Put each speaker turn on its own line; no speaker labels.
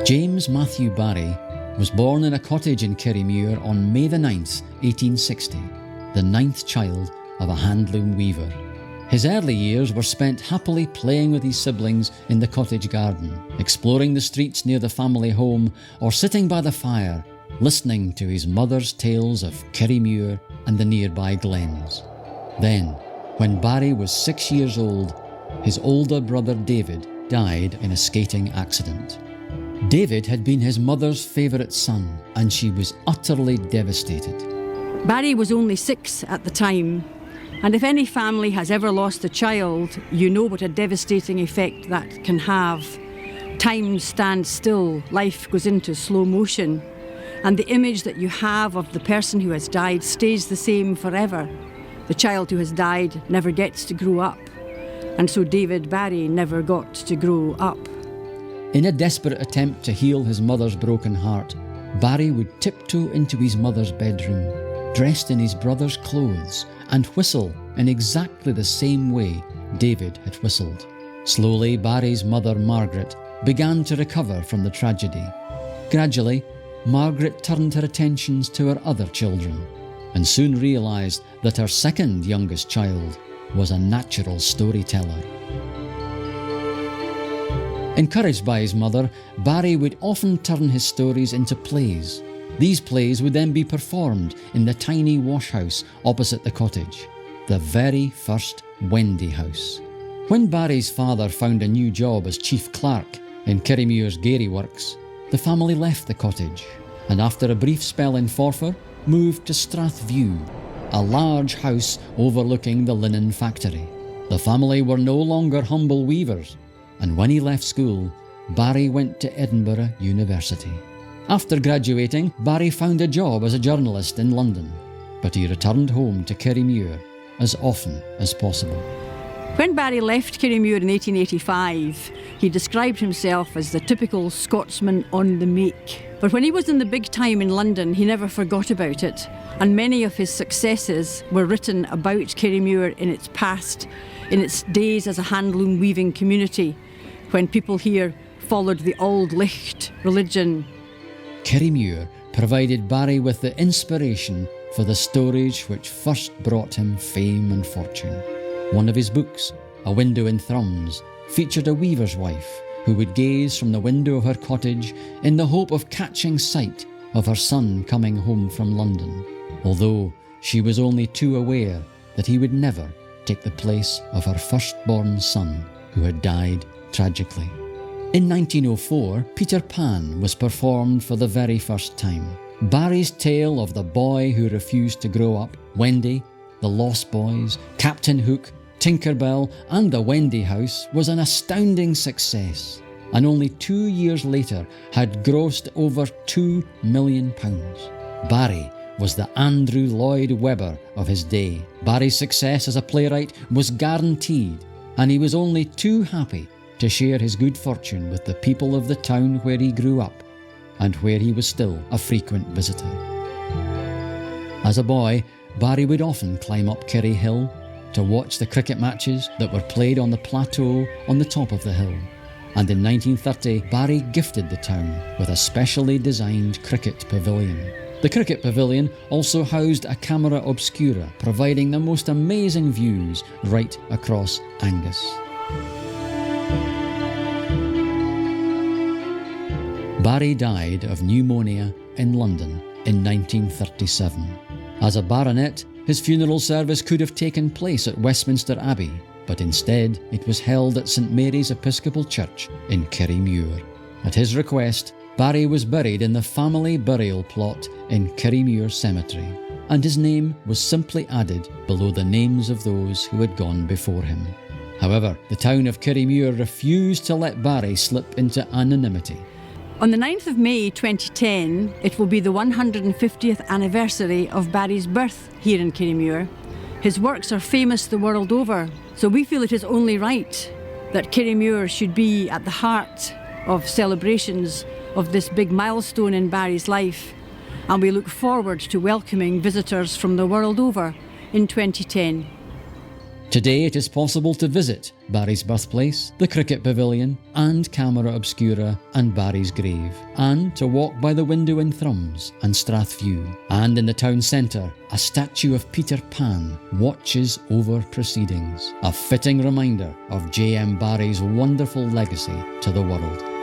James Matthew Barrie was born in a cottage in Kirriemuir on May the 9th, 1860, the 9th child of a handloom weaver. His early years were spent happily playing with his siblings in the cottage garden, exploring the streets near the family home, or sitting by the fire, listening to his mother's tales of Kirriemuir and the nearby glens. Then, when Barrie was 6 years old, his older brother David died in a skating accident. David had been his mother's favourite son, and she was utterly devastated.
Barrie was only 6 at the time, and if any family has ever lost a child, you know what a devastating effect that can have. Time stands still, life goes into slow motion, and the image that you have of the person who has died stays the same forever. The child who has died never gets to grow up, and so David Barrie never got to grow up.
In a desperate attempt to heal his mother's broken heart, Barrie would tiptoe into his mother's bedroom, dressed in his brother's clothes, and whistle in exactly the same way David had whistled. Slowly, Barrie's mother, Margaret, began to recover from the tragedy. Gradually, Margaret turned her attentions to her other children, and soon realised that her second youngest child was a natural storyteller. Encouraged by his mother, Barrie would often turn his stories into plays. These plays would then be performed in the tiny washhouse opposite the cottage, the very first Wendy house. When Barrie's father found a new job as chief clerk in Kirriemuir's Gairy Works, the family left the cottage, and after a brief spell in Forfar, moved to Strathview, a large house overlooking the linen factory. The family were no longer humble weavers, and when he left school, Barrie went to Edinburgh University. After graduating, Barrie found a job as a journalist in London, but he returned home to Kirriemuir as often as possible.
When Barrie left Kirriemuir in 1885, he described himself as the typical Scotsman on the make. But when he was in the big time in London, he never forgot about it, and many of his successes were written about Kirriemuir in its past, in its days as a handloom weaving community, when people here followed the Auld Licht religion.
Kirriemuir provided Barrie with the inspiration for the stories which first brought him fame and fortune. One of his books, A Window in Thrums, featured a weaver's wife who would gaze from the window of her cottage in the hope of catching sight of her son coming home from London, although she was only too aware that he would never take the place of her firstborn son, who had died tragically. In 1904, Peter Pan was performed for the very first time. Barrie's tale of the boy who refused to grow up, Wendy, the Lost Boys, Captain Hook, Tinker Bell and the Wendy House was an astounding success, and only 2 years later had grossed over £2 million. Barrie was the Andrew Lloyd Webber of his day. Barrie's success as a playwright was guaranteed, and he was only too happy to share his good fortune with the people of the town where he grew up and where he was still a frequent visitor. As a boy, Barrie would often climb up Kirrie Hill to watch the cricket matches that were played on the plateau on the top of the hill. And in 1930, Barrie gifted the town with a specially designed cricket pavilion. The cricket pavilion also housed a camera obscura, providing the most amazing views right across Angus. Barrie died of pneumonia in London in 1937. As a baronet, his funeral service could have taken place at Westminster Abbey, but instead it was held at St Mary's Episcopal Church in Kirriemuir. At his request, Barrie was buried in the family burial plot in Kirriemuir Cemetery, and his name was simply added below the names of those who had gone before him. However, the town of Kirriemuir refused to let Barrie slip into anonymity.
On the 9th of May 2010, it will be the 150th anniversary of Barrie's birth here in Kirriemuir. His works are famous the world over, so we feel it is only right that Kirriemuir should be at the heart of celebrations of this big milestone in Barrie's life, and we look forward to welcoming visitors from the world over in 2010.
Today it is possible to visit Barrie's birthplace, the cricket pavilion and Camera Obscura and Barrie's grave, and to walk by the window in Thrums and Strathview. And in the town centre, a statue of Peter Pan watches over proceedings, a fitting reminder of JM Barrie's wonderful legacy to the world.